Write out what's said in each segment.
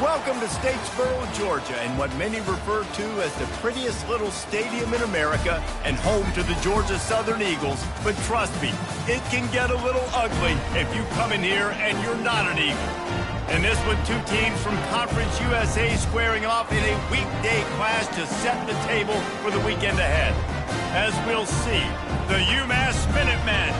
Welcome to Statesboro, Georgia, and what many refer to as the prettiest little stadium in America and home to the Georgia Southern Eagles. But trust me, it can get a little ugly if you come in here and you're not an Eagle. And this one, two teams from Conference USA squaring off in a weekday clash to set the table for the weekend ahead. As we'll see, the Umass Minutemen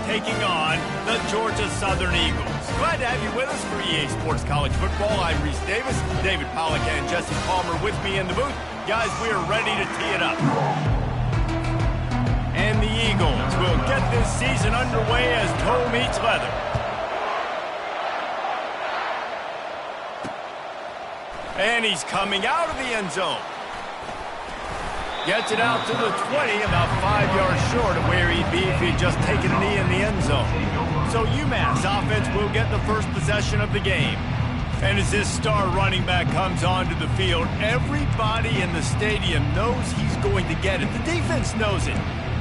taking on the Georgia Southern Eagles. Glad to have you with us for EA Sports College Football. I'm Reese Davis, David Pollack and Jesse Palmer with me in the booth. Guys, we are ready to tee it up. And the Eagles will get this season underway as toe meets leather. And he's coming out of the end zone. Gets it out to the 20, about 5 yards short of where he'd be if he'd just taken a knee in the end zone. So Umass offense will get the first possession of the game. And as this star running back comes onto the field, everybody in the stadium knows he's going to get it. The defense knows it.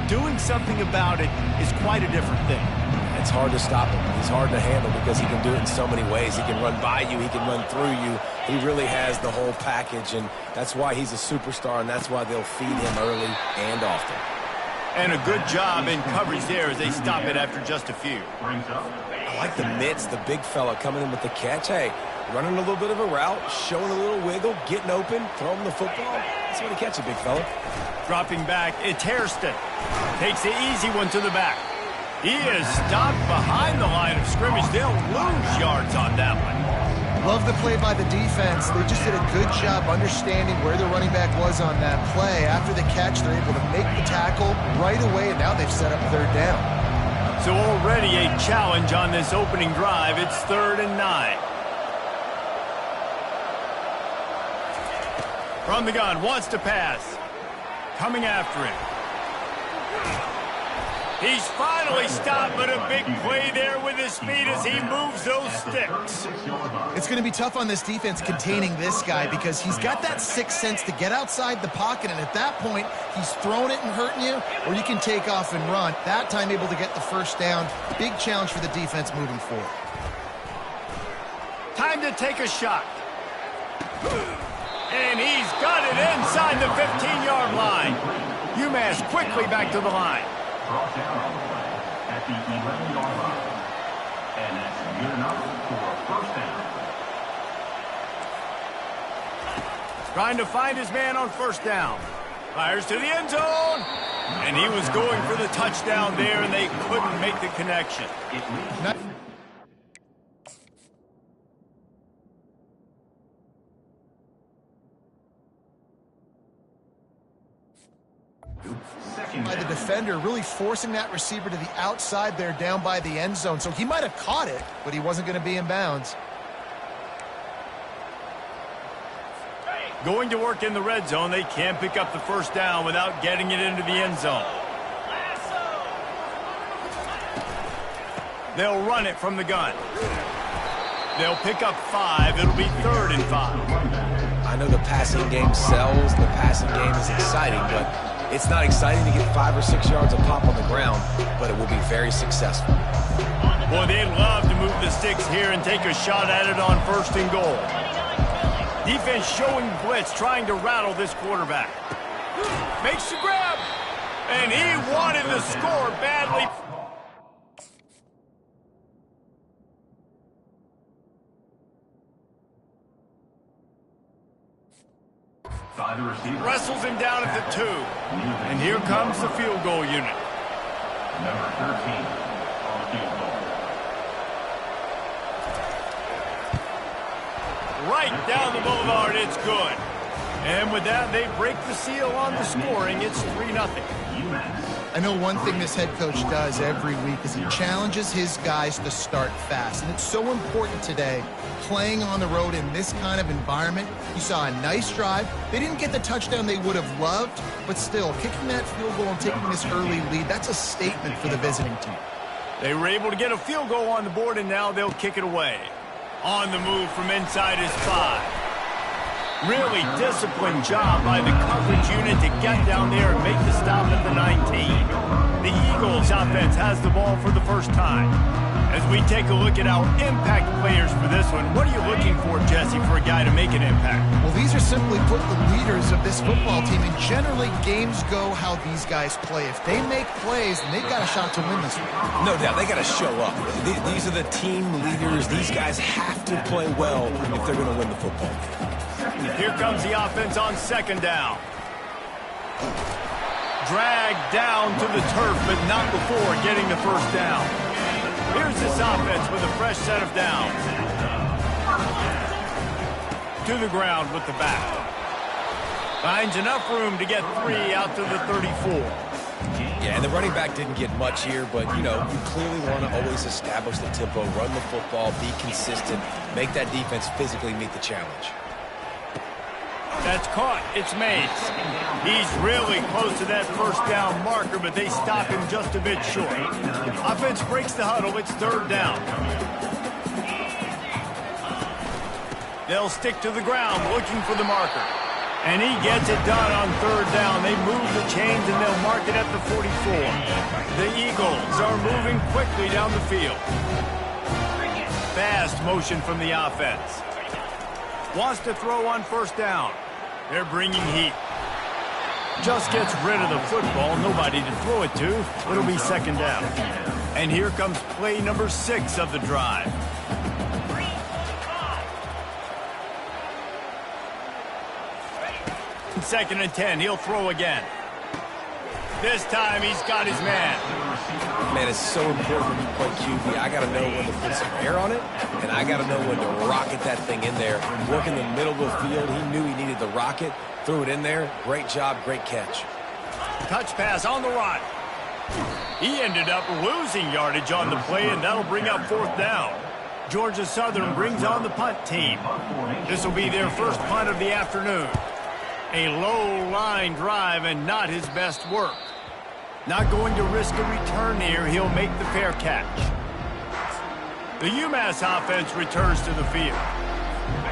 Doing something about it is quite a different thing. It's hard to stop him. He's hard to handle because he can do it in so many ways. He can run by you. He can run through you. He really has the whole package, and that's why he's a superstar, and that's why they'll feed him early and often. And a good job in coverage there as they stop it after just a few. I like the mitts, the big fella coming in with the catch. Hey, running a little bit of a route, showing a little wiggle, getting open, throwing the football. That's when he catch it, big fella. Dropping back, it's Hairston. Takes the easy one to the back. He is stopped behind the line of scrimmage. They'll lose yards on that one. Love the play by the defense. They just did a good job understanding where the running back was on that play. After the catch, they're able to make the tackle right away, and now they've set up third down. So already a challenge on this opening drive. It's 3rd and 9. From the gun, wants to pass. Coming after him. He's finally stopped, but a big play there with his feet as he moves those sticks. It's going to be tough on this defense containing this guy because he's got that sixth sense to get outside the pocket, and at that point, he's throwing it and hurting you, or you can take off and run. That time able to get the first down. Big challenge for the defense moving forward. Time to take a shot. And he's got it inside the 15-yard line. Umass quickly back to the line. Brought down at the 11-yard line. And that's good enough for a first down. Trying to find his man on first down. Fires to the end zone. And he was going for the touchdown there, and they couldn't make the connection. By the defender, really forcing that receiver to the outside there down by the end zone. So he might have caught it, but he wasn't going to be in bounds. Going to work in the red zone. They can't pick up the first down without getting it into the end zone. They'll run it from the gun. They'll pick up 5. It'll be 3rd and 5. I know the passing game sells. The passing game is exciting, but it's not exciting to get 5 or 6 yards of pop on the ground, but it will be very successful. Boy, they'd love to move the sticks here and take a shot at it on 1st and goal. Defense showing blitz, trying to rattle this quarterback. Makes the grab, and he wanted the score badly. Wrestles him down at the 2. And here comes the field goal unit. Number 13 on the field goal. Right down the boulevard, it's good. And with that, they break the seal on the scoring. It's 3-0. I know one thing this head coach does every week is he challenges his guys to start fast. And it's so important today, playing on the road in this kind of environment. You saw a nice drive. They didn't get the touchdown they would have loved, but still, kicking that field goal and taking this early lead, that's a statement for the visiting team. They were able to get a field goal on the board, and now they'll kick it away. On the move from inside his 5. Really disciplined job by the coverage unit to get down there and make the stop at the 19. The Eagles offense has the ball for the first time. As we take a look at our impact players for this one. What are you looking for, Jesse, for a guy to make an impact? Well, these are simply put the leaders of this football team, and generally games go how these guys play. If they make plays, then they've got a shot to win this one. No doubt, they got to show up. These are the team leaders. These guys have to play well if they're going to win the football game. Here comes the offense on second down. Dragged down to the turf, but not before getting the first down. Here's this offense with a fresh set of downs. To the ground with the back. Finds enough room to get 3 out to the 34. Yeah, and the running back didn't get much here, but, you know, you clearly want to always establish the tempo, run the football, be consistent, make that defense physically meet the challenge. That's caught. It's Mays. He's really close to that first down marker, but they stop him just a bit short. Offense breaks the huddle. It's third down. They'll stick to the ground looking for the marker. And he gets it done on third down. They move the chains and they'll mark it at the 44. The Eagles are moving quickly down the field. Fast motion from the offense. Wants to throw on first down. They're bringing heat. Just gets rid of the football. Nobody to throw it to. It'll be second down. And here comes play number 6 of the drive. Second and 10. He'll throw again. This time he's got his man. Man, it's so important when you play QB. I got to know when to put some air on it, and I got to know when to rocket that thing in there. Work in the middle of the field. He knew he needed the rocket. Threw it in there. Great job, great catch. Touch pass on the run. He ended up losing yardage on the play, and that'll bring up fourth down. Georgia Southern brings on the punt team. This will be their first punt of the afternoon. A low-line drive and not his best work. Not going to risk a return here. He'll make the fair catch. The Umass offense returns to the field.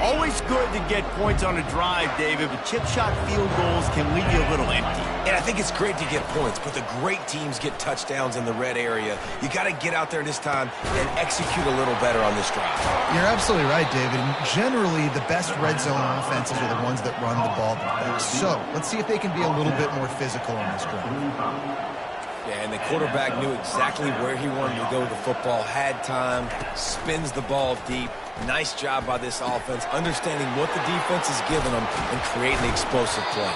Always good to get points on a drive, David, but chip shot field goals can leave you a little empty. And I think it's great to get points, but the great teams get touchdowns in the red area. You got to get out there this time and execute a little better on this drive. You're absolutely right, David. And generally, the best red zone offenses are the ones that run the ball the best. So let's see if they can be a little bit more physical on this drive. Yeah, and the quarterback knew exactly where he wanted to go with the football, had time, spins the ball deep. Nice job by this offense, understanding what the defense is giving them and creating the explosive play.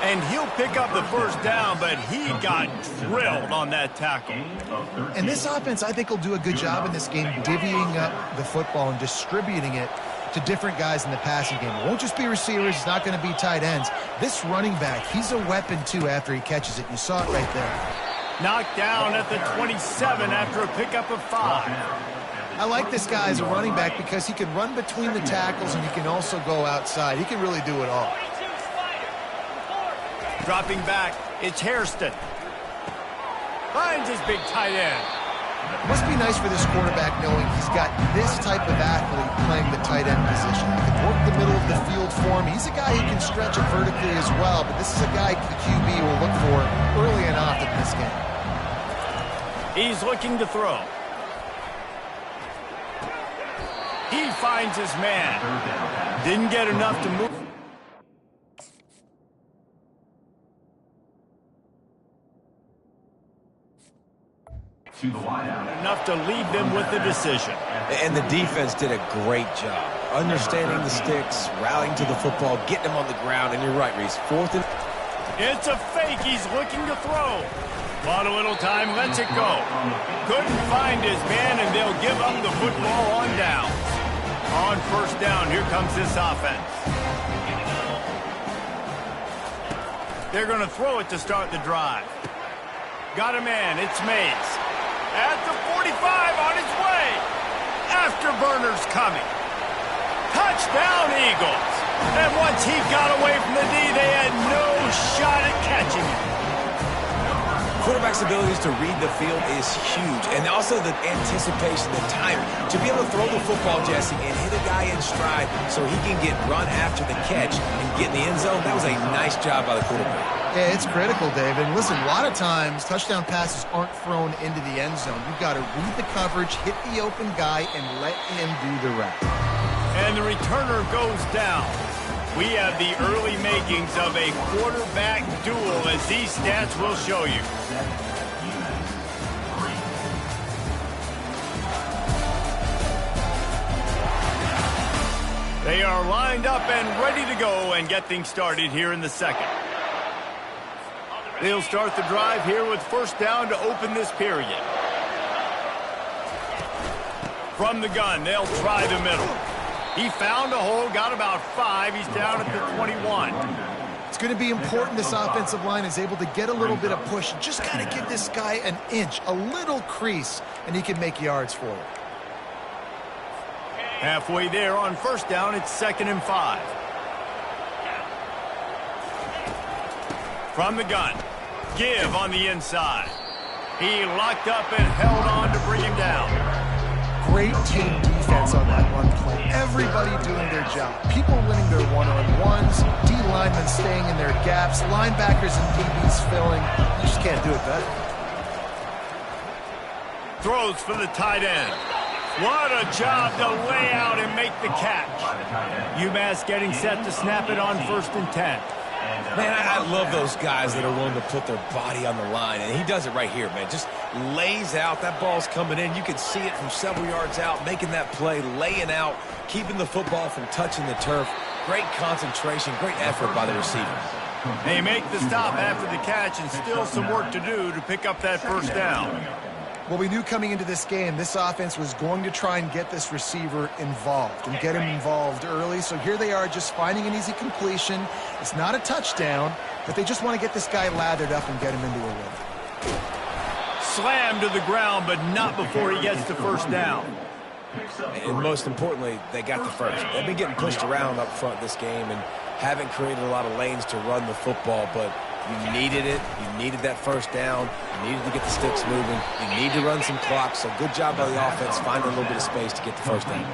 And he'll pick up the first down, but he got drilled on that tackle. And this offense, I think, will do a good job in this game divvying up the football and distributing it to different guys in the passing game. It won't just be receivers. It's not going to be tight ends. This running back, he's a weapon, too, after he catches it. You saw it right there. Knocked down at the 27 after a pickup of 5. I like this guy as a running back because he can run between the tackles and he can also go outside. He can really do it all. Dropping back, it's Hairston. Finds his big tight end. Must be nice for this quarterback knowing he's got this type of athlete playing the tight end position. He can work the middle of the field for him. He's a guy who can stretch it vertically as well, but this is a guy the QB will look for early and often in this game. He's looking to throw. He finds his man. Didn't get enough to move. To the wideout. Enough to leave them with the decision. And the defense did a great job. Understanding the sticks, rallying to the football, getting them on the ground. And you're right, Reese. Fourth and... It's a fake. He's looking to throw. Bought a little time, lets it go. Couldn't find his man, and they'll give up the football on down. On first down, here comes this offense. They're going to throw it to start the drive. Got a man. It's Mays. At the 45, on his way. Afterburner's coming. Touchdown, Eagles. And once he got away from the D, they had no shot at catching him. Quarterback's abilities to read the field is huge. And also the anticipation, the timing. To be able to throw the football, Jesse, and hit a guy in stride so he can get run after the catch and get in the end zone, that was a nice job by the quarterback. Yeah, it's critical, David. And listen, a lot of times touchdown passes aren't thrown into the end zone. You've got to read the coverage, hit the open guy, and let him do the rest. And the returner goes down. We have the early makings of a quarterback duel, as these stats will show you. They are lined up and ready to go and get things started here in the second. They'll start the drive here with first down to open this period. From the gun, they'll try the middle. He found a hole, got about 5. He's down at the 21. It's going to be important this offensive line is able to get a little bit of push. Just got to give this guy an inch, a little crease, and he can make yards for it. Halfway there on first down, it's 2nd and 5. From the gun, give on the inside. He locked up and held on to bring him down. Great team defense on that run play. Everybody doing their job. People winning their one-on-ones, D linemen staying in their gaps, linebackers and DBs filling. You just can't do it better. Throws for the tight end. What a job to lay out and make the catch. Umass getting set to snap it on 1st and 10. Man, I love those guys that are willing to put their body on the line, and he does it right here, man. Just lays out. That ball's coming in. You can see it from several yards out, making that play, laying out, keeping the football from touching the turf. Great concentration, great effort by the receiver. They make the stop after the catch, and still some work to do to pick up that first down. Well, we knew coming into this game, this offense was going to try and get this receiver involved and get him involved early. So here they are just finding an easy completion. It's not a touchdown, but they just want to get this guy lathered up and get him into a rhythm. Slammed to the ground, but not before he gets the first down. And most importantly, they got the first. They've been getting pushed around up front this game and haven't created a lot of lanes to run the football, but you needed it. You needed that first down. You needed to get the sticks moving. You need to run some clock. So good job by the offense finding a little bit of space to get the first down.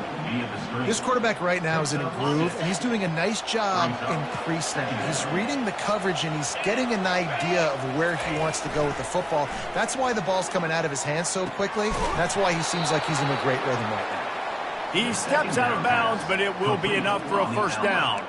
This quarterback right now is in a groove, and he's doing a nice job in pre-snap. He's reading the coverage, and he's getting an idea of where he wants to go with the football. That's why the ball's coming out of his hands so quickly. That's why he seems like he's in a great rhythm right now. He steps out of bounds, but it will be enough for a first down.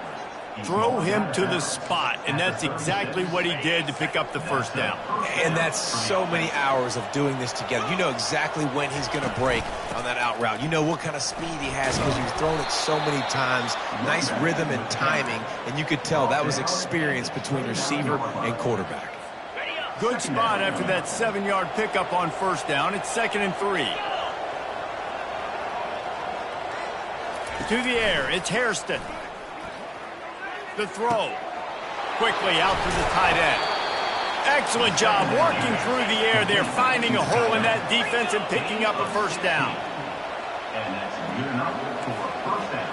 Throw him to the spot, and that's exactly what he did to pick up the first down. And that's so many hours of doing this together. You know exactly when he's going to break on that out route. You know what kind of speed he has because you've thrown it so many times. Nice rhythm and timing, and you could tell that was experience between receiver and quarterback. Good spot after that 7-yard pickup on first down. It's 2nd and 3. To the air, it's Hairston. The throw. Quickly out to the tight end. Excellent job working through the air. They're finding a hole in that defense and picking up a first down. And that's good enough for a first down.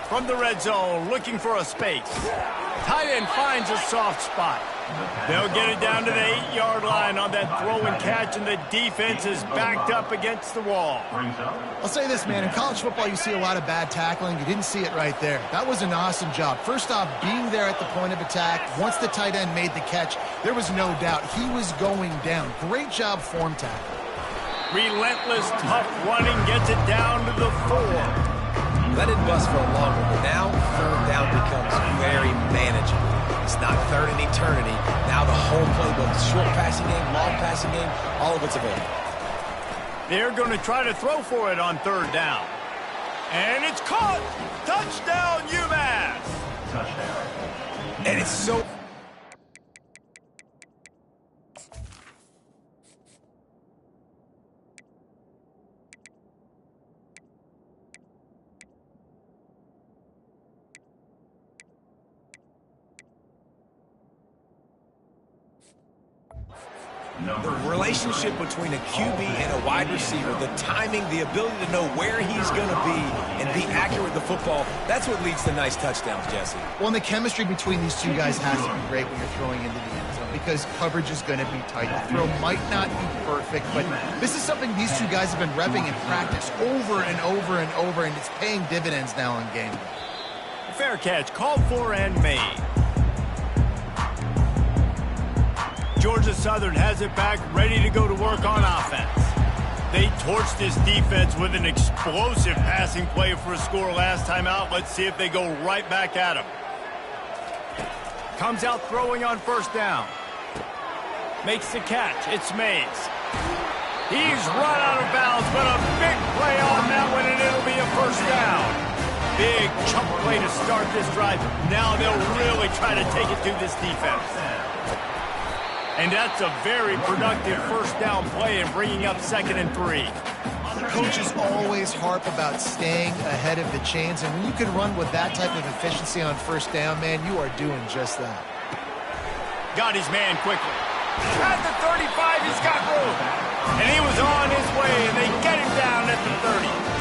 From the red zone, looking for a space. Tight end finds a soft spot. They'll get it down to the 8-yard line on that throw and catch, and the defense is backed up against the wall. I'll say this, man. In college football, you see a lot of bad tackling. You didn't see it right there. That was an awesome job. First off, being there at the point of attack. Once the tight end made the catch, there was no doubt he was going down. Great job form tackle. Relentless, tough running gets it down to the 4. Let it bust for a long one, but now third down becomes very manageable. It's not third in eternity. Now the whole playbook, short passing game, long passing game, all of it's available. They're going to try to throw for it on third down. And it's caught! Touchdown, Umass! Touchdown. And it's so... The relationship between a QB and a wide receiver, the timing, the ability to know where he's going to be and be accurate with the football, that's what leads to nice touchdowns, Jesse. Well, and the chemistry between these two guys has to be great when you're throwing into the end zone because coverage is going to be tight. The throw might not be perfect, but this is something these two guys have been repping in practice over and over and over, and it's paying dividends now in game. Fair catch, called for and made. Georgia Southern has it back, ready to go to work on offense. They torched this defense with an explosive passing play for a score last time out. Let's see if they go right back at him. Comes out throwing on first down. Makes the catch. It's Mays. He's run out of bounds, but a big play on that one, and it'll be a first down. Big chunk play to start this drive. Now they'll really try to take it to this defense. And that's a very productive first down play and bringing up 2nd and 3. Coaches always harp about staying ahead of the chains, and when you can run with that type of efficiency on first down, man, you are doing just that. Got his man quickly. At the 35, he's got room. And he was on his way, and they get him down at the 30.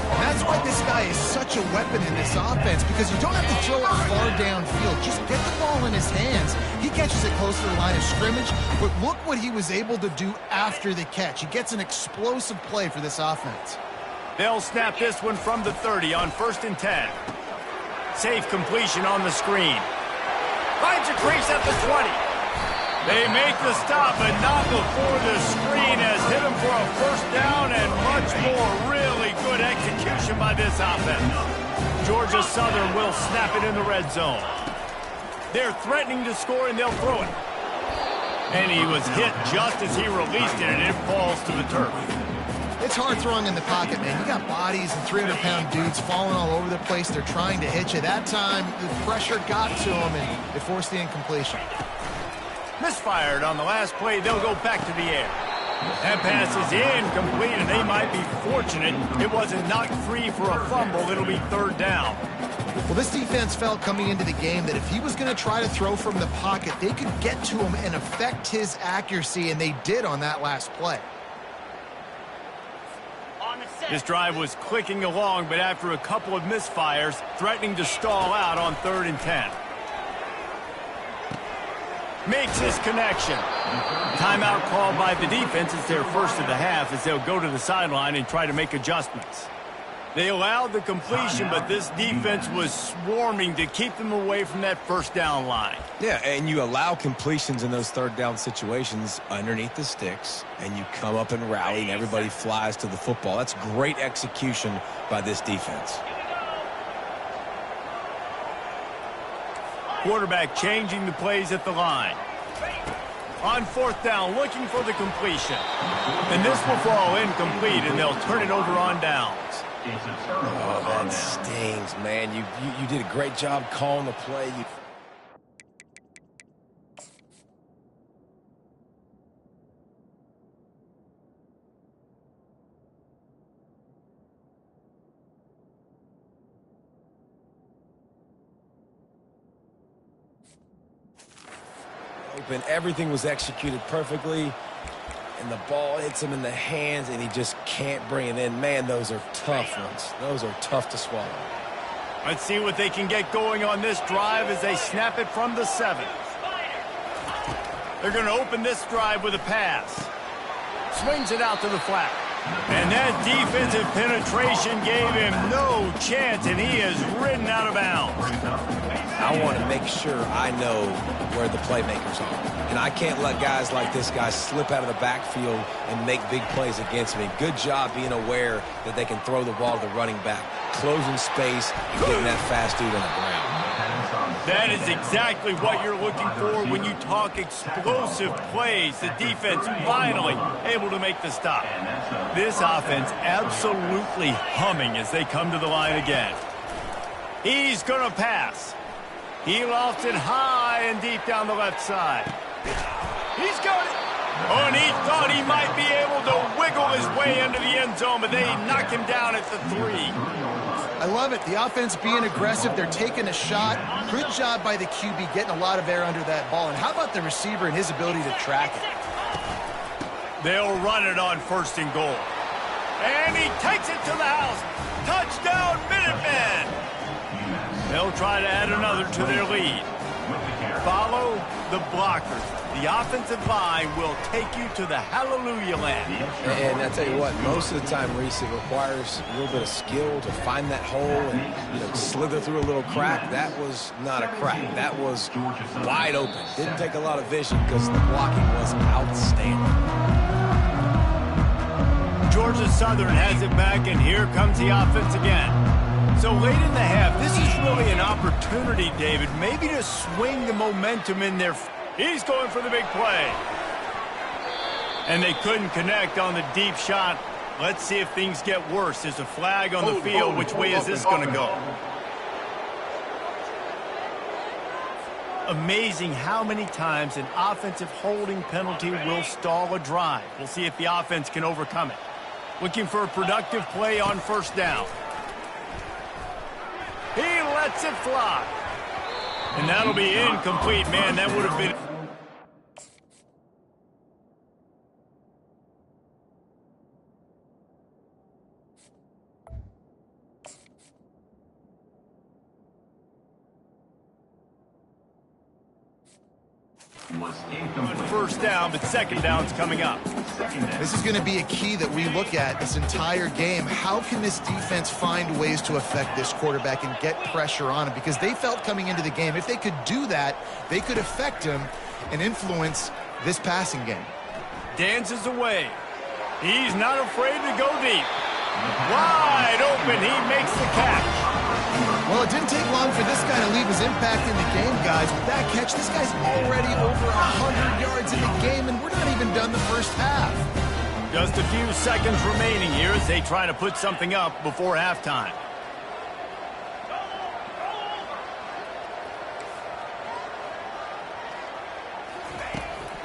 And that's why this guy is such a weapon in this offense, because you don't have to throw it far downfield. Just get the ball in his hands. He catches it close to the line of scrimmage, but look what he was able to do after the catch. He gets an explosive play for this offense. They'll snap this one from the 30 on 1st and 10. Safe completion on the screen. Finds a crease at the 20. They make the stop, but not before the screen has hit him for a first down and much more. Really good execution by this offense. Georgia Southern will snap it in the red zone. They're threatening to score, and they'll throw it. And he was hit just as he released it, and it falls to the turf. It's hard throwing in the pocket, man. You got bodies and 300-pound dudes falling all over the place. They're trying to hit you. That time, the pressure got to him, and it forced the incompletion. Misfired on the last play. They'll go back to the air. That pass is incomplete, and they might be fortunate it wasn't knocked free for a fumble. It'll be 3rd down. Well, this defense felt coming into the game that if he was going to try to throw from the pocket, they could get to him and affect his accuracy, and they did on that last play. This drive was clicking along, but after a couple of misfires, threatening to stall out on 3rd and 10. Makes his connection. Timeout called by the defense. It's their first of the half as they'll go to the sideline and try to make adjustments. They allowed the completion, but this defense was swarming to keep them away from that first down line. Yeah, and you allow completions in those 3rd down situations underneath the sticks, and you come up and rally, and everybody flies to the football. That's great execution by this defense. Quarterback changing the plays at the line. On 4th down, looking for the completion. And this will fall incomplete, and they'll turn it over on downs. Oh, that stings, man. You did a great job calling the play. Open. Everything was executed perfectly, and the ball hits him in the hands, and he just can't bring it in. Man, those are tough ones. Those are tough to swallow. Let's see what they can get going on this drive as they snap it from the 7. They're going to open this drive with a pass. Swings it out to the flat. And that defensive penetration gave him no chance, and he is ridden out of bounds. I want to make sure I know where the playmakers are. And I can't let guys like this guy slip out of the backfield and make big plays against me. Good job being aware that they can throw the ball to the running back, closing space, and getting that fast dude on the ground. That is exactly what you're looking for when you talk explosive plays. The defense finally able to make the stop. This offense absolutely humming as they come to the line again. He's going to pass. He lofts it high and deep down the left side. He's got it. Oh, and he thought he might be able to wiggle his way into the end zone, but they knock him down at the 3. I love it. The offense being aggressive. They're taking a shot. Good job by the QB getting a lot of air under that ball. And how about the receiver and his ability to track it? They'll run it on 1st and goal. And he takes it to the house. Touchdown, Minutemen! They'll try to add another to their lead. with the carry. Follow the blockers. The offensive line will take you to the hallelujah land. And I tell you what, most of the time, Reese, it requires a little bit of skill to find that hole and slither through a little crack. That was not a crack. That was wide open. Didn't take a lot of vision because the blocking was outstanding. Georgia Southern has it back, and here comes the offense again. So late in the half, this is really an opportunity, David, maybe to swing the momentum in their... He's going for the big play. And they couldn't connect on the deep shot. Let's see if things get worse. There's a flag on the field. Which way is this going to go? Amazing how many times an offensive holding penalty will stall a drive. We'll see if the offense can overcome it. Looking for a productive play on first down. He lets it fly. And that'll be incomplete, man. That would have been... Was incomplete. First down, but second down's coming up. This is going to be a key that we look at this entire game. How can this defense find ways to affect this quarterback and get pressure on him? Because they felt coming into the game, if they could do that, they could affect him and influence this passing game. Dances away. He's not afraid to go deep. Wide open, he makes the catch. Well, it didn't take long for this guy to leave his impact in the game, guys. With that catch, this guy's already over 100 yards in the game, and we're not even done the first half. Just a few seconds remaining here as they try to put something up before halftime.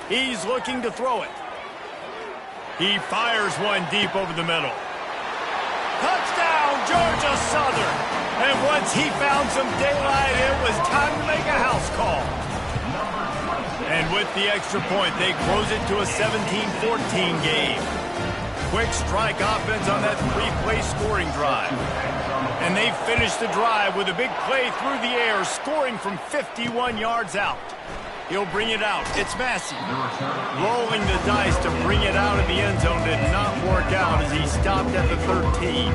He's looking to throw it. He fires one deep over the middle. Touchdown, Georgia Southern. And once he found some daylight, it was time to make a house call. And with the extra point, they close it to a 17-14 game. Quick strike offense on that three-play scoring drive. And they finish the drive with a big play through the air, scoring from 51 yards out. He'll bring it out. It's Massey. Rolling the dice to bring it out of the end zone did not work out as he stopped at the 13.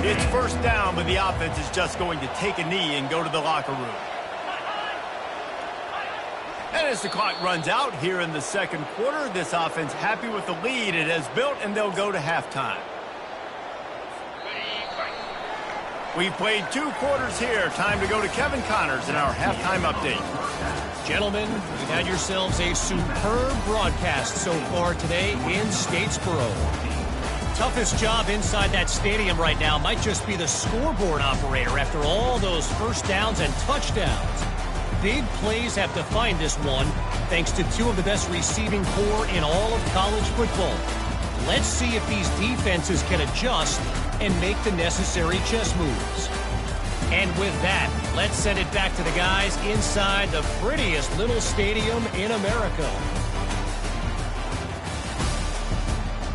It's first down, but the offense is just going to take a knee and go to the locker room. And as the clock runs out here in the second quarter, this offense happy with the lead it has built, and they'll go to halftime. We've played 2 quarters here. Time to go to Kevin Connors in our halftime update. Gentlemen, you've had yourselves a superb broadcast so far today in Statesboro. Toughest job inside that stadium right now might just be the scoreboard operator after all those first downs and touchdowns. Big plays have defined this one, thanks to 2 of the best receiving corps in all of college football. Let's see if these defenses can adjust and make the necessary chess moves. And with that, let's send it back to the guys inside the prettiest little stadium in America.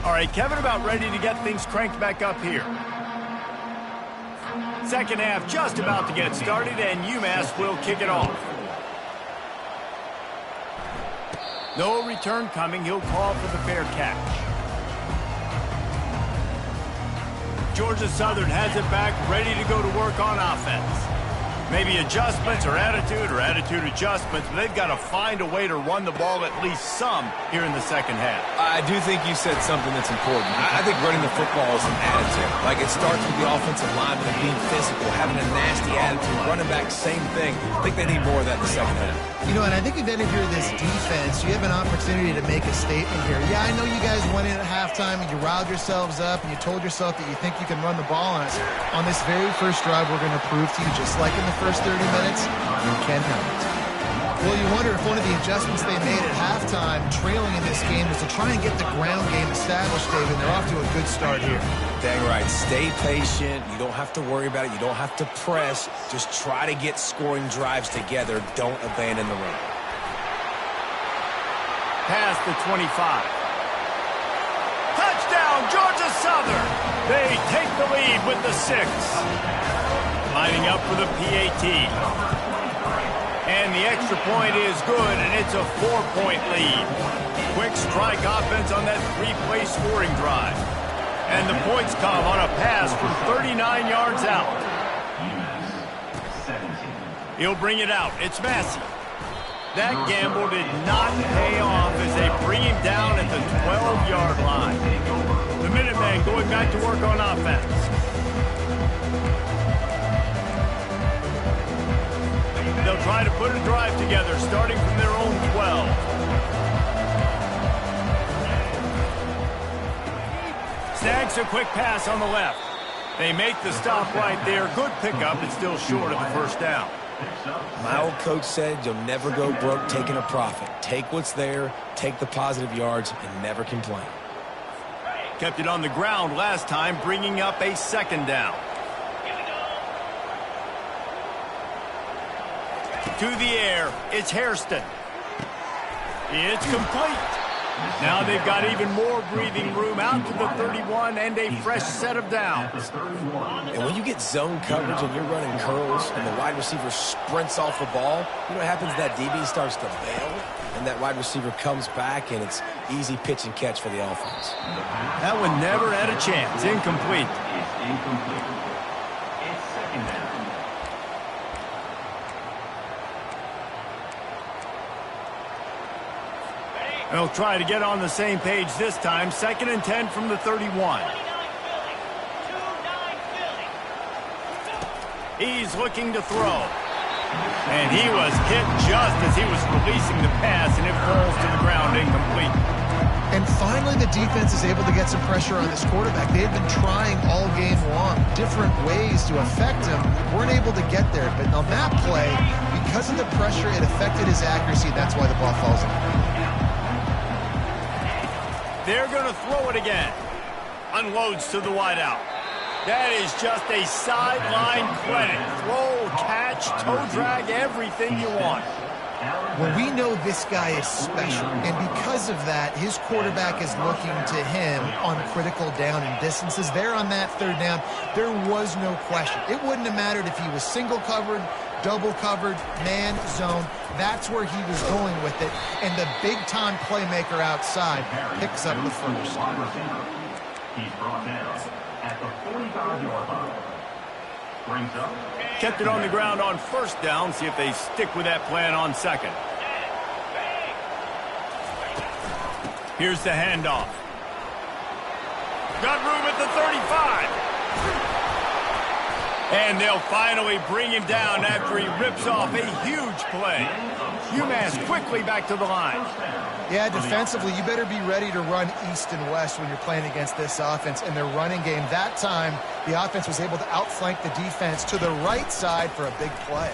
All right, Kevin, about ready to get things cranked back up here. Second half just about to get started, and Umass will kick it off. No return coming. He'll call for the fair catch. Georgia Southern has it back, ready to go to work on offense. Maybe adjustments or attitude adjustments, but they've got to find a way to run the ball at least some here in the second half. I do think you said something that's important. I think running the football is an attitude. Like, it starts with the offensive lineman being physical, having a nasty attitude. Running back, same thing. I think they need more of that in the second half. You know, and I think then if you're this defense, you have an opportunity to make a statement here. Yeah, I know you guys went in at halftime and you riled yourselves up and you told yourself that you think you can run the ball on us. On this very first drive, we're going to prove to you, just like in the first 30 minutes, you cannot. Well, you wonder if one of the adjustments they made at halftime, trailing in this game, was to try and get the ground game established, David. They're off to a good start here. Dang right. Stay patient. You don't have to worry about it. You don't have to press. Just try to get scoring drives together. Don't abandon the run. Past the 25. Touchdown, Georgia Southern. They take the lead with the 6. Lining up for the PAT. And the extra point is good, and it's a 4-point lead. Quick strike offense on that 3-play scoring drive. And the points come on a pass from 39 yards out. He'll bring it out. It's Massey. That gamble did not pay off as they bring him down at the 12-yard line. The Minutemen going back to work on offense. They'll try to put a drive together, starting from their own 12. Snags a quick pass on the left. They make the stop right there. Good pickup, but still short of the first down. My old coach said you'll never go broke taking a profit. Take what's there, take the positive yards, and never complain. Kept it on the ground last time, bringing up a second down. To the air, it's Hairston. It's complete. Now they've got even more breathing room out to the 31 and a fresh set of downs. And when you get zone coverage and you're running curls and the wide receiver sprints off the ball, you know what happens? That DB starts to bail, and that wide receiver comes back, and it's easy pitch and catch for the offense. That one never had a chance. Incomplete. It's incomplete. It's second down. They'll try to get on the same page this time. 2nd and 10 from the 31. He's looking to throw. And he was hit just as he was releasing the pass, and it falls to the ground incomplete. And finally, the defense is able to get some pressure on this quarterback. They had been trying all game long, different ways to affect him. Weren't able to get there. But on that play, because of the pressure, it affected his accuracy. That's why the ball falls in. They're going to throw it again. Unloads to the wideout. That is just a sideline credit. Throw, catch, toe drag, everything you want. Well, we know this guy is special, and because of that, his quarterback is looking to him on critical down and distances. There on that 3rd down, there was no question. It wouldn't have mattered if he was single covered, double covered, man, zone. That's where he was going with it, and the big-time playmaker outside picks up the first. He's brought down at the 45-yard line. Brings up. Kept it on the ground on 1st down. See if they stick with that plan on 2nd. Here's the handoff. Got room at the 35. And they'll finally bring him down after he rips off a huge play. Umass quickly back to the line. Yeah, defensively, you better be ready to run east and west when you're playing against this offense in their running game. That time, the offense was able to outflank the defense to the right side for a big play.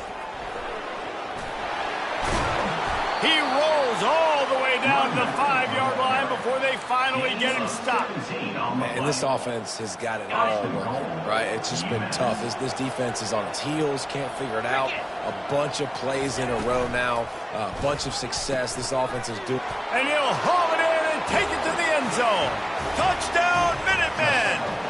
He rolls all the way down the 5-yard line before they finally get him stopped. And this offense has got it all working, right? It's just been tough. This defense is on its heels, can't figure it out. A bunch of plays in a row now, a bunch of success this offense is doing. And he'll haul it in and take it to the end zone. Touchdown, Minutemen!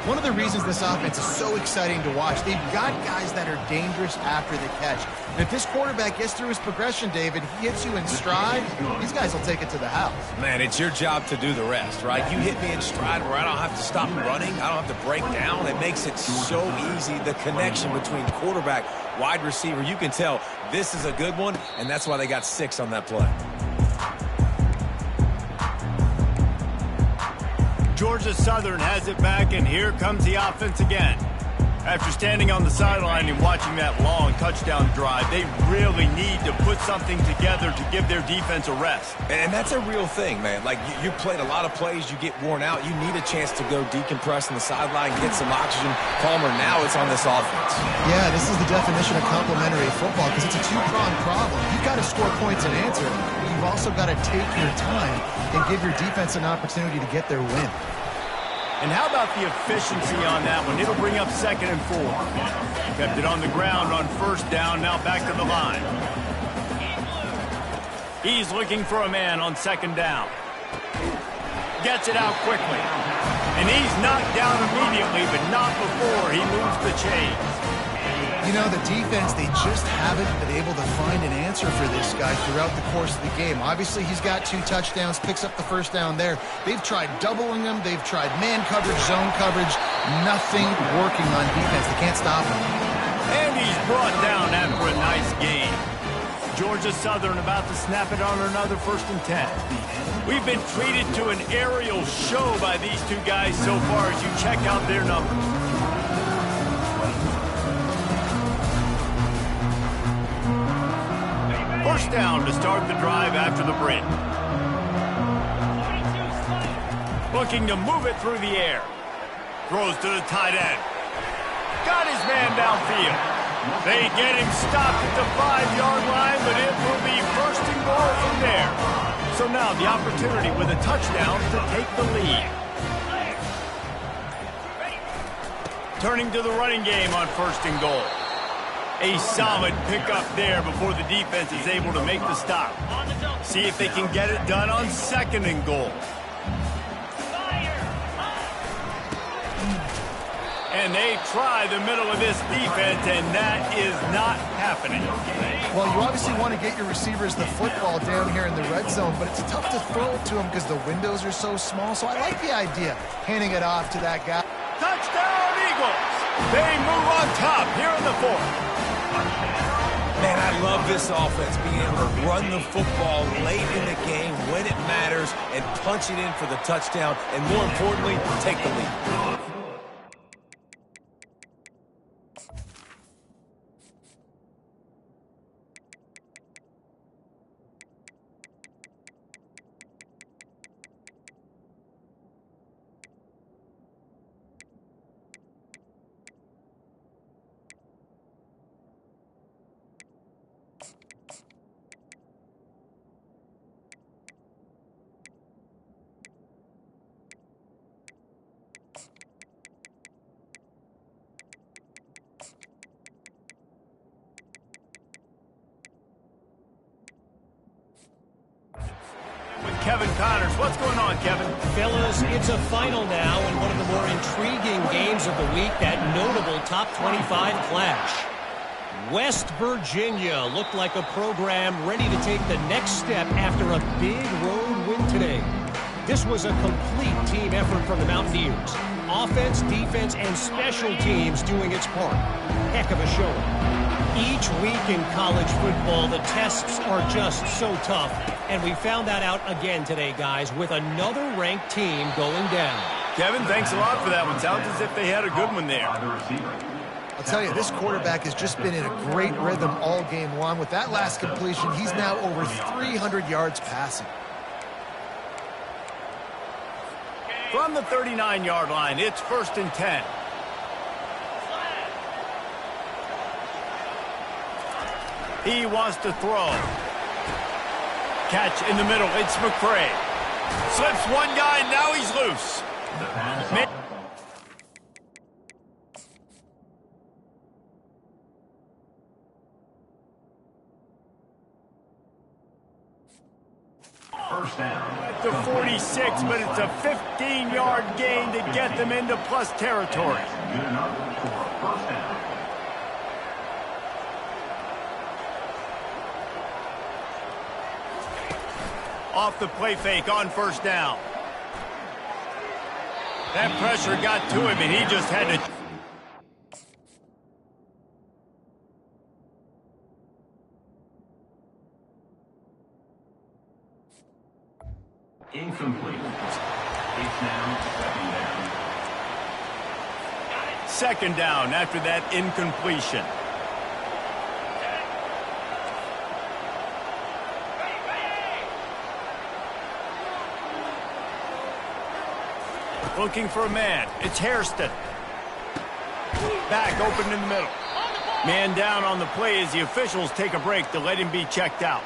One of the reasons this offense is so exciting to watch, they've got guys that are dangerous after the catch. And if this quarterback gets through his progression, David, he hits you in stride, these guys will take it to the house. Man, it's your job to do the rest, right? You hit me in stride where I don't have to stop running. I don't have to break down. It makes it so easy. The connection between quarterback, wide receiver, you can tell this is a good one, and that's why they got 6 on that play. Georgia Southern has it back, and here comes the offense again. After standing on the sideline and watching that long touchdown drive, they really need to put something together to give their defense a rest. And that's a real thing, man. Like, you played a lot of plays, you get worn out. You need a chance to go decompress on the sideline, get some oxygen. Palmer, now it's on this offense. Yeah, this is the definition of complementary football because it's a two-pronged problem. You've got to score points and answer, but you've also got to take your time and give your defense an opportunity to get their win. And how about the efficiency on that one? It'll bring up 2nd and 4. Kept it on the ground on 1st down, now back to the line. He's looking for a man on 2nd down. Gets it out quickly. And he's knocked down immediately, but not before he moves the chains. You know, the defense, they just haven't been able to find an answer for this guy throughout the course of the game. Obviously, he's got 2 touchdowns, picks up the first down there. They've tried doubling him. They've tried man coverage, zone coverage. Nothing working on defense. They can't stop him. And he's brought down after a nice game. Georgia Southern about to snap it on another 1st and 10. We've been treated to an aerial show by these 2 guys so far as you check out their numbers. First down to start the drive after the break. Looking to move it through the air. Throws to the tight end. Got his man downfield. They get him stopped at the 5-yard line, but it will be 1st and goal from there. So now the opportunity with a touchdown to take the lead. Turning to the running game on 1st and goal. A solid pickup there before the defense is able to make the stop. See if they can get it done on 2nd and goal. And they try the middle of this defense, and that is not happening. Well, you obviously want to get your receivers the football down here in the red zone, but it's tough to throw it to them because the windows are so small. So I like the idea, handing it off to that guy. Touchdown, Eagles! They move on top here in the 4th. Man, I love this offense, being able to run the football late in the game when it matters and punch it in for the touchdown, and more importantly, take the lead. Kevin Connors. What's going on, Kevin? Fellas, it's a final now in one of the more intriguing games of the week, that notable top 25 clash. West Virginia looked like a program ready to take the next step after a big road win today. This was a complete team effort from the Mountaineers. Offense, defense, and special teams doing its part. Heck of a showing. Each week in college football, the tests are just so tough. And we found that out again today, guys, with another ranked team going down. Kevin, thanks a lot for that one. Sounds as if they had a good one there. I'll tell you, this quarterback has just been in a great rhythm all game long. With that last completion, he's now over 300 yards passing. From the 39-yard line, it's 1st and 10. He wants to throw. Catch in the middle. It's McCray. Slips one guy, and now he's loose. First down. At the 46, but it's a 15-yard gain to get them into plus territory. Good enough for a first down. Off the play fake on 1st down. That pressure got to him, and he just had to... Incomplete. It's now 2nd second down. down after that incompletion. Looking for a man. It's Hairston. Back open in the middle. Man down on the play as the officials take a break to let him be checked out.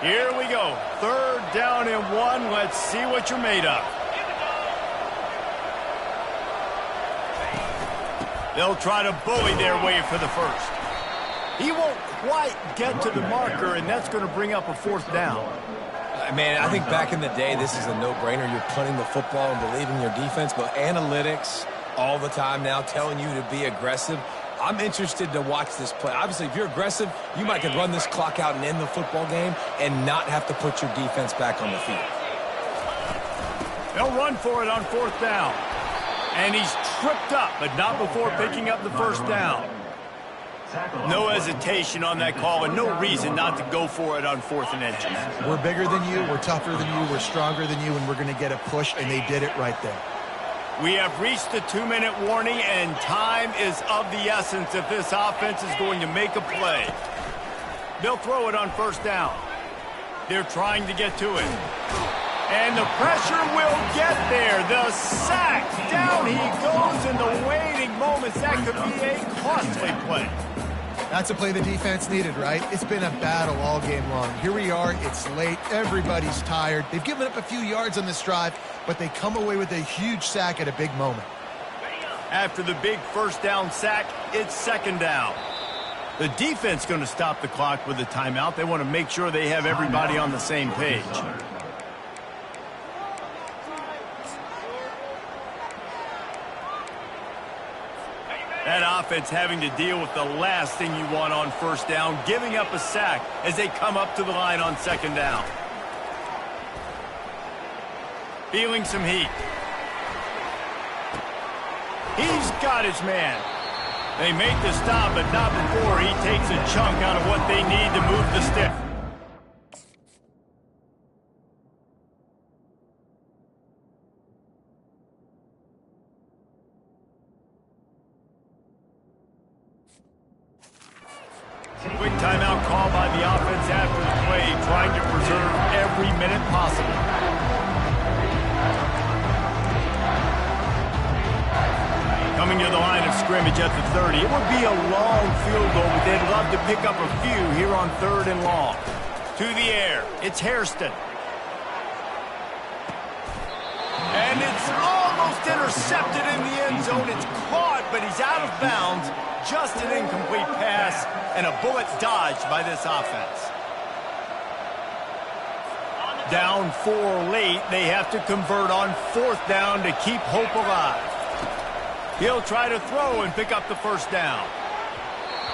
Here we go. 3rd down and 1. Let's see what you're made of. They'll try to bully their way for the first. He won't quite get to the marker, and that's going to bring up a 4th down. Man, I think back in the day, this is a no-brainer. You're punting the football and believing your defense, but analytics all the time now telling you to be aggressive. I'm interested to watch this play. Obviously, if you're aggressive, you might could run this clock out and end the football game and not have to put your defense back on the field. They'll run for it on 4th down. And he's tripped up, but not before picking up the 1st down. No hesitation on that call and no reason not to go for it on 4th and inches. We're bigger than you, we're tougher than you, we're stronger than you, and we're going to get a push, and they did it right there. We have reached the 2-minute warning, and time is of the essence if this offense is going to make a play. They'll throw it on 1st down. They're trying to get to it. And the pressure will get there. The sack. Down he goes in the waiting moments. That could be a costly play. That's a play the defense needed, right? It's been a battle all game long. Here we are. It's late. Everybody's tired. They've given up a few yards on this drive, but they come away with a huge sack at a big moment. After the big 1st down sack, it's 2nd down. The defense going to stop the clock with a timeout. They want to make sure they have everybody on the same page. That offense having to deal with the last thing you want on 1st down, giving up a sack as they come up to the line on 2nd down. Feeling some heat. He's got his man. They make the stop, but not before he takes a chunk out of what they need to move the stick. Quick timeout call by the offense after the play, trying to preserve every minute possible. Coming to the line of scrimmage at the 30. It would be a long field goal, but they'd love to pick up a few here on 3rd and long. To the air, it's Hairston. And it's almost intercepted in the end zone. It's caught, but he's out of bounds. Just an incomplete pass and a bullet dodged by this offense. Down 4 late. They have to convert on 4th down to keep hope alive. He'll try to throw and pick up the 1st down.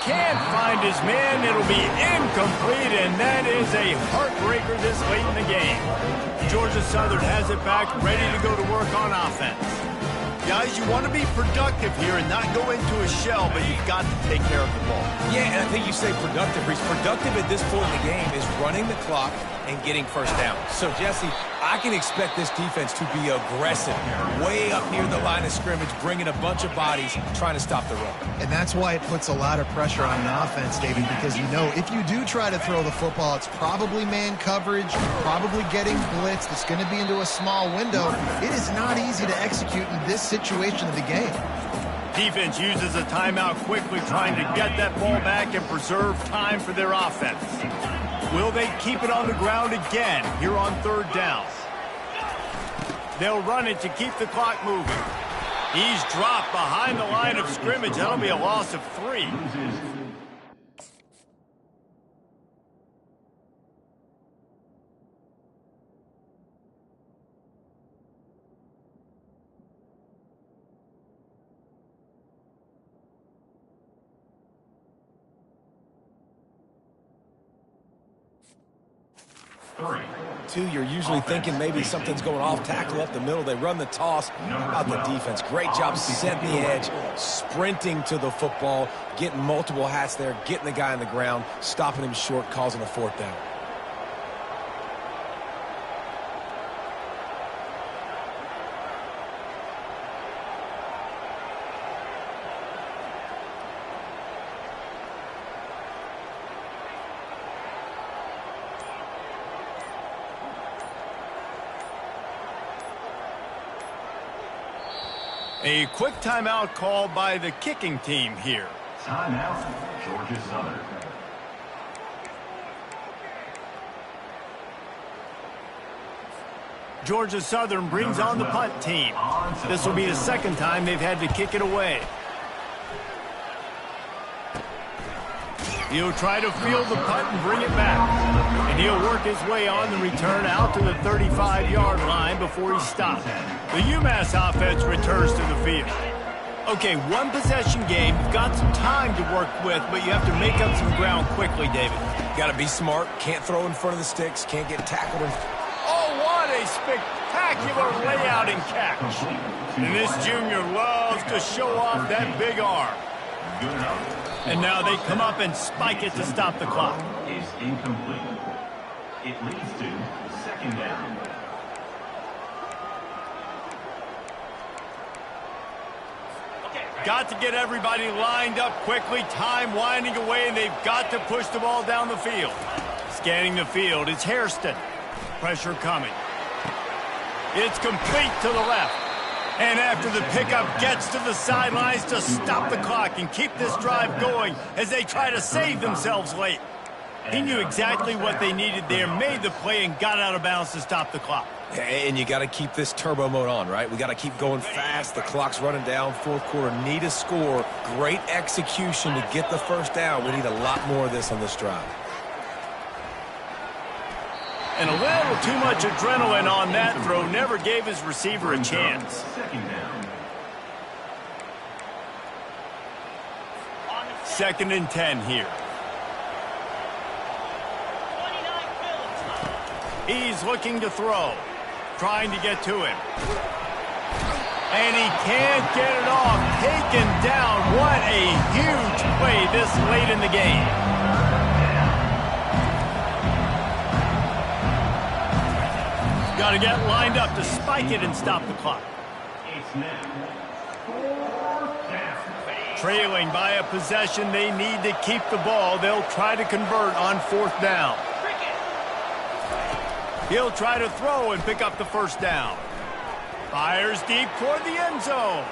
Can't find his man. It'll be incomplete, and that is a heartbreaker this late in the game. Georgia Southern has it back, ready to go to work on offense. Guys, you want to be productive here and not go into a shell, but you've got to take care of the ball. Yeah, and I think you say productive. He's productive at this point in the game is running the clock and getting 1st down. So, Jesse, I can expect this defense to be aggressive, way up near the line of scrimmage, bringing a bunch of bodies, trying to stop the run. And that's why it puts a lot of pressure on an offense, David, because you know if you do try to throw the football, it's probably man coverage, probably getting blitzed. It's going to be into a small window. It is not easy to execute in this situation of the game. Defense uses a timeout quickly, trying to get that ball back and preserve time for their offense. Will they keep it on the ground again here on 3rd down? They'll run it to keep the clock moving. He's dropped behind the line of scrimmage. That'll be a loss of 3. You're usually thinking maybe something's going off tackle up the middle. They run the toss. How about the defense? Great job setting the edge, sprinting to the football, getting multiple hats there, getting the guy on the ground, stopping him short, causing a 4th down. A quick timeout called by the kicking team here. Timeout, Georgia Southern. Georgia Southern brings on the punt team. This will be the 2nd time they've had to kick it away. He'll try to field the punt and bring it back. And he'll work his way on the return out to the 35-yard line before he's stopped. The Umass offense returns to the field. Okay, one possession game. You've got some time to work with, but you have to make up some ground quickly, David. Got to be smart. Can't throw in front of the sticks. Can't get tackled. Oh, what a spectacular layout and catch. And this junior loves to show off that big arm. And now they come up and spike it to stop the clock. Is incomplete. It leads to second down. Got to get everybody lined up quickly. Time winding away, and they've got to push the ball down the field. Scanning the field, it's Hairston. Pressure coming. It's complete to the left. And after the pickup gets to the sidelines to stop the clock and keep this drive going as they try to save themselves late. He knew exactly what they needed there, made the play, and got out of bounds to stop the clock. And you got to keep this turbo mode on, right? We got to keep going fast. The clock's running down. Fourth quarter, need a score. Great execution to get the first down. We need a lot more of this on this drive. And a little too much adrenaline on that throw. Never gave his receiver a chance. Second down. Second and 10 here. He's looking to throw. Trying to get to him. And he can't get it off. Taken down. What a huge play this late in the game. Got to get lined up to spike it and stop the clock. It's now fourth down. Trailing by a possession, they need to keep the ball. They'll try to convert on fourth down. He'll try to throw and pick up the first down. Fires deep toward the end zone.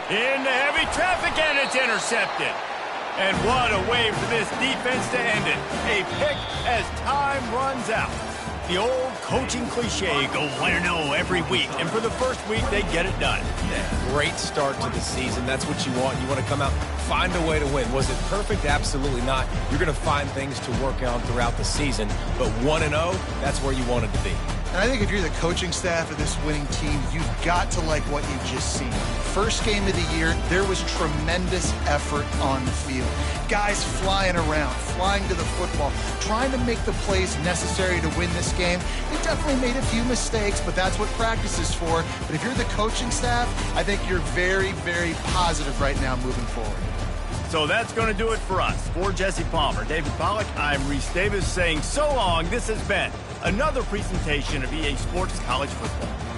Into heavy traffic, and it's intercepted. And what a way for this defense to end it. A pick as time runs out. The old coaching cliche, go win or no every week. And for the first week, they get it done. Yeah, great start to the season. That's what you want. You want to come out, find a way to win. Was it perfect? Absolutely not. You're going to find things to work on throughout the season. But 1-0, that's where you want it to be. And I think if you're the coaching staff of this winning team, you've got to like what you've just seen. First game of the year, there was tremendous effort on the field. Guys flying around, flying to the football, trying to make the plays necessary to win this game. They definitely made a few mistakes, but that's what practice is for. But if you're the coaching staff, I think you're very, very positive right now moving forward. So that's going to do it for us. For Jesse Palmer, David Pollack, I'm Reese Davis saying so long. This has been another presentation of EA Sports College Football.